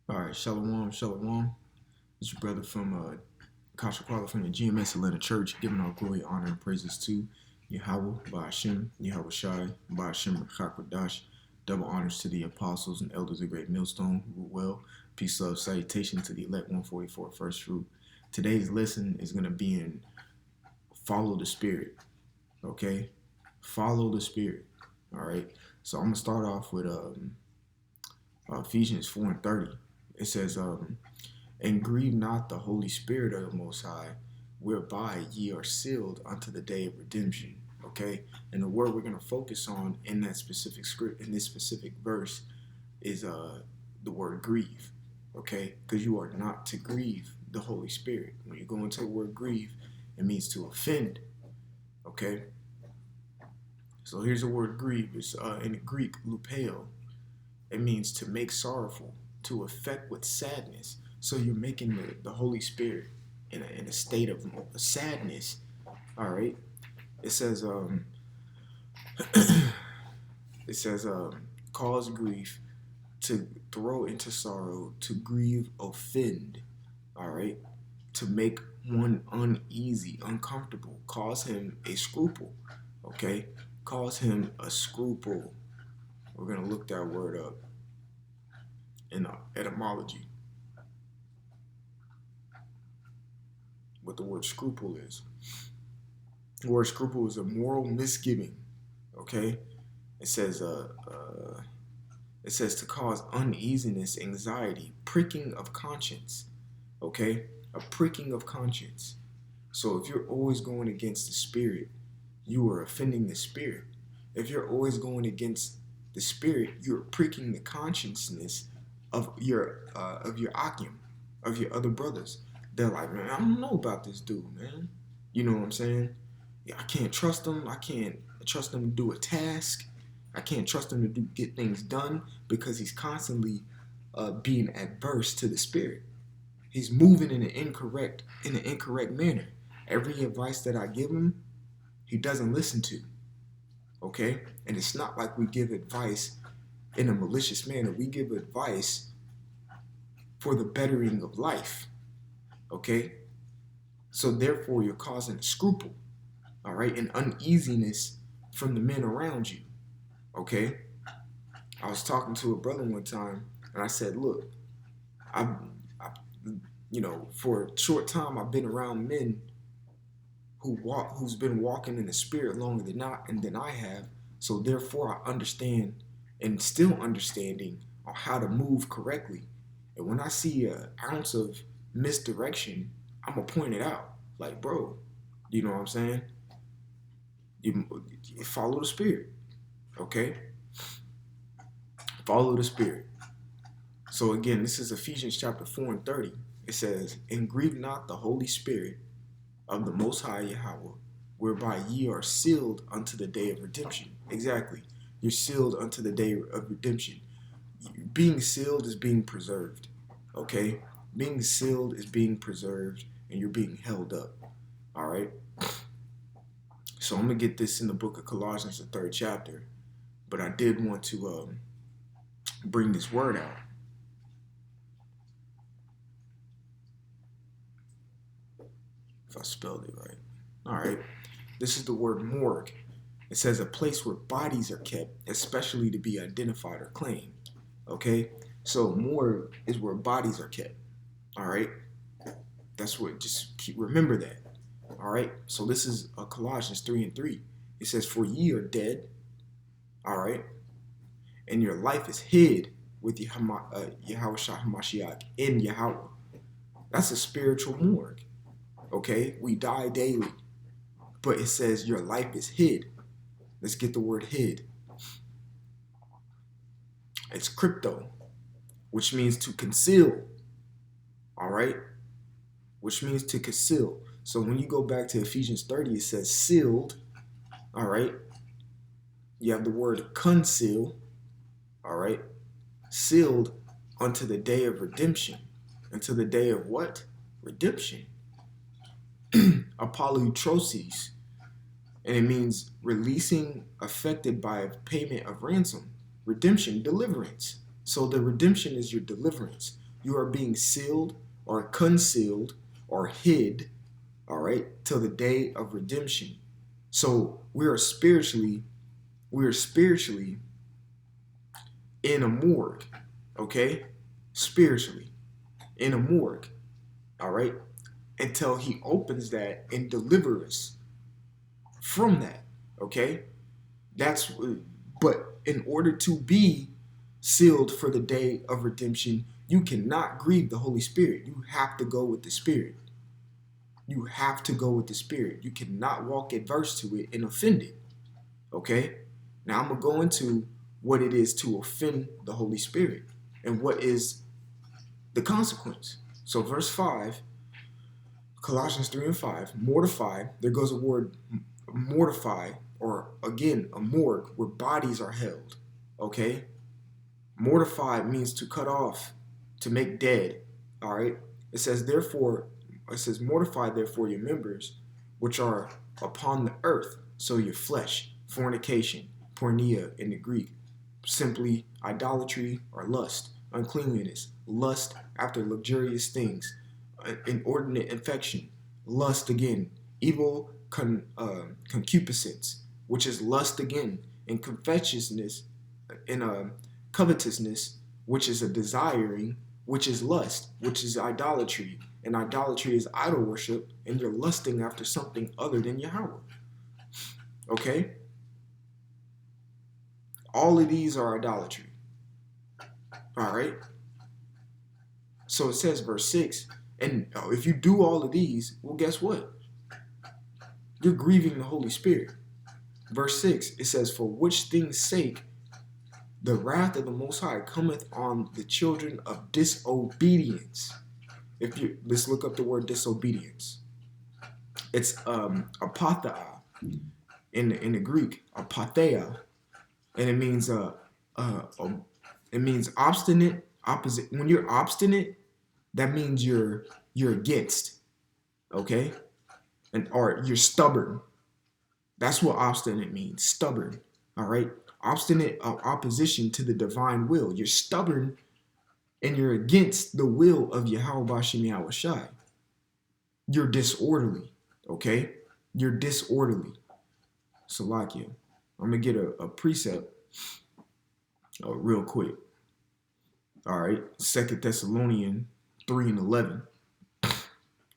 All right, shalom, shalom. It's your brother from Kasha Quala from the GMS Atlanta Church, giving all glory, honor, and praises to Yahweh, Ba'ashem, Yahweh Shai, Ba'ashem, Chakwadash. Double honors to the apostles and elders of Great Millstone who were well. Peace, love, salutation to the elect 144 first fruit. Today's lesson is going to be in follow the Spirit, okay? Follow the Spirit, all right? So I'm going to start off with Ephesians 4 and 30. It says, and grieve not the Holy Spirit of the Most High, whereby ye are sealed unto the day of redemption. Okay, and the word we're going to focus on in that specific script, in this specific verse, is the word grieve. Okay, because you are not to grieve the Holy Spirit. When you go into the word grieve, it means to offend. Okay, so here's the word grieve. It's in the Greek lupeo. It means to make sorrowful, to affect with sadness. So you're making the Holy Spirit in a state of sadness. All right. It says it says cause grief, to throw into sorrow, to grieve, offend. All right. To make one uneasy, uncomfortable, cause him a scruple. Okay. Cause him a scruple. We're gonna look that word up in etymology. What the word scruple is. The word scruple is a moral misgiving. Okay, it says it says to cause uneasiness, anxiety, pricking of conscience. Okay, a pricking of conscience. So if you're always going against the Spirit, you are offending the Spirit. If you're always going against the Spirit, you're pricking the consciousness of your akim, of your other brothers. They're like, man, I don't know about this dude, man. You know what I'm saying? Yeah, I can't trust him. I can't trust him to do a task. I can't trust him to get things done because he's constantly being adverse to the Spirit. He's moving in an incorrect manner. Every advice that I give him, he doesn't listen to. Okay? And it's not like we give advice in a malicious manner. We give advice for the bettering of life. Okay? So therefore, you're causing a scruple, all right, and uneasiness from the men around you. Okay? I was talking to a brother one time, and I said, look, I for a short time, I've been around men who's been walking in the Spirit longer than I have. So therefore, I understand and still understanding on how to move correctly. And when I see an ounce of misdirection, I'm gonna point it out. Like, bro, you know what I'm saying? You follow the Spirit, okay? Follow the Spirit. So again, this is Ephesians chapter 4 and 30. It says, and grieve not the Holy Spirit of the Most High Yahweh, whereby ye are sealed unto the day of redemption. Exactly. You're sealed unto the day of redemption. Being sealed is being preserved. Okay? Being sealed is being preserved, and you're being held up. All right? So I'm going to get this in the book of Colossians, the 3rd chapter. But I did want to bring this word out. If I spelled it right. All right. This is the word morgue. It says a place where bodies are kept, especially to be identified or claimed. Okay? So morgue is where bodies are kept. All right? That's what, remember that. All right? So this is Colossians 3 and 3. It says, for ye are dead. All right? And your life is hid with Yahweh Hamashiach in Yahweh. That's a spiritual morgue. Okay? We die daily. But it says your life is hid. Let's get the word hid. It's crypto, which means to conceal. All right? Which means to conceal. So when you go back to Ephesians 30, it says sealed. All right? You have the word conceal. All right? Sealed unto the day of redemption. Unto the day of what? Redemption. Apolutrosis. And it means releasing affected by payment of ransom. Redemption, deliverance. So the redemption is your deliverance. You are being sealed or concealed or hid, all right, till the day of redemption. So we are spiritually in a morgue, okay? Spiritually in a morgue, all right? Until he opens that and delivers us from that, okay? That's but in order to be sealed for the day of redemption, you cannot grieve the Holy Spirit. You have to go with the Spirit. You have to go with the Spirit. You cannot walk adverse to it and offend it. Okay? Now I'm going to go into what it is to offend the Holy Spirit and what is the consequence. So verse 5, Colossians 3 and 5, mortify, there goes a word mortify, or again, a morgue where bodies are held. Okay? Mortify means to cut off, to make dead. All right? It says, mortify therefore your members which are upon the earth. So your flesh, fornication, porneia in the Greek, simply idolatry or lust, uncleanliness, lust after luxurious things, inordinate affection, lust again, evil concupiscence, which is lust again, and covetousness, and covetousness, which is a desiring, which is lust, which is idolatry, and idolatry is idol worship, and you're lusting after something other than Yahweh. Okay? All of these are idolatry. All right? So it says, verse 6, and if you do all of these, well, guess what? You're grieving the Holy Spirit. Verse 6, it says, for which things' sake the wrath of the Most High cometh on the children of disobedience. Let's look up the word disobedience. It's apatheia in the Greek, apatheia, and it means obstinate, opposite. When you're obstinate, that means you're against, okay, or you're stubborn. That's what obstinate means, stubborn. All right, obstinate opposition to the divine will. You're stubborn and you're against the will of Yahweh Bashem Yahweh Shai. You're disorderly, okay? You're disorderly. Salakia. I'm going to get a precept real quick. All right, 2 Thessalonians 3 and 11.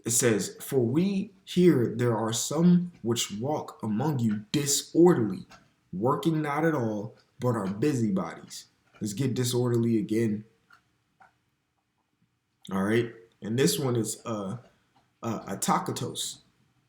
It says, for we hear there are some which walk among you disorderly, working not at all, but are busybodies. Let's get disorderly again. All right, and this one is atakatos,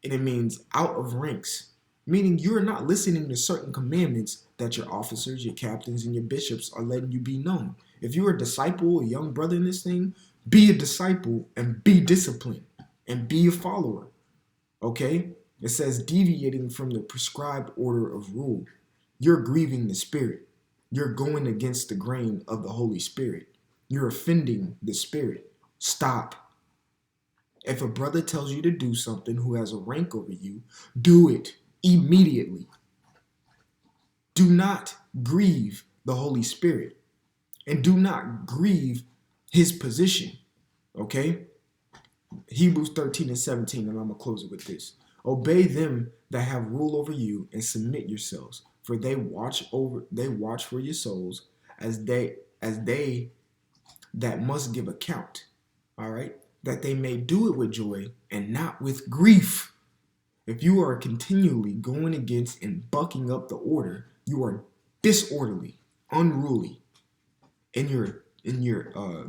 and it means out of ranks, meaning you're not listening to certain commandments that your officers, your captains, and your bishops are letting you be known. If you're a disciple, a young brother in this thing, be a disciple and be disciplined and be a follower. Okay? It says deviating from the prescribed order of rule. You're grieving the Spirit. You're going against the grain of the Holy Spirit. You're offending the Spirit. Stop. If a brother tells you to do something who has a rank over you, do it immediately. Do not grieve the Holy Spirit and do not grieve his position. Okay? Hebrews 13 and 17, and I'm going to close it with this. Obey them that have rule over you and submit yourselves, for they watch for your souls as they that must give account. All right? That they may do it with joy and not with grief. If you are continually going against and bucking up the order, you are disorderly, unruly, and you're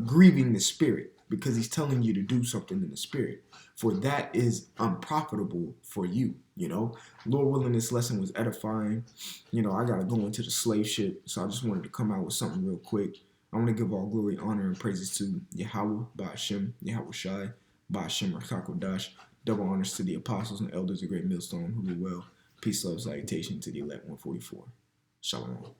grieving the Spirit because he's telling you to do something in the Spirit. For that is unprofitable for you, you know. Lord willing, this lesson was edifying. You know, I got to go into the slave ship, so I just wanted to come out with something real quick. I want to give all glory, honor, and praises to Yahweh, Ba'ashem, Yahweh Shai, Ba'ashem, Rakakodash. Double honors to the apostles and elders of Great Millstone who rule well. Peace, love, salutation to the elect 144. Shalom.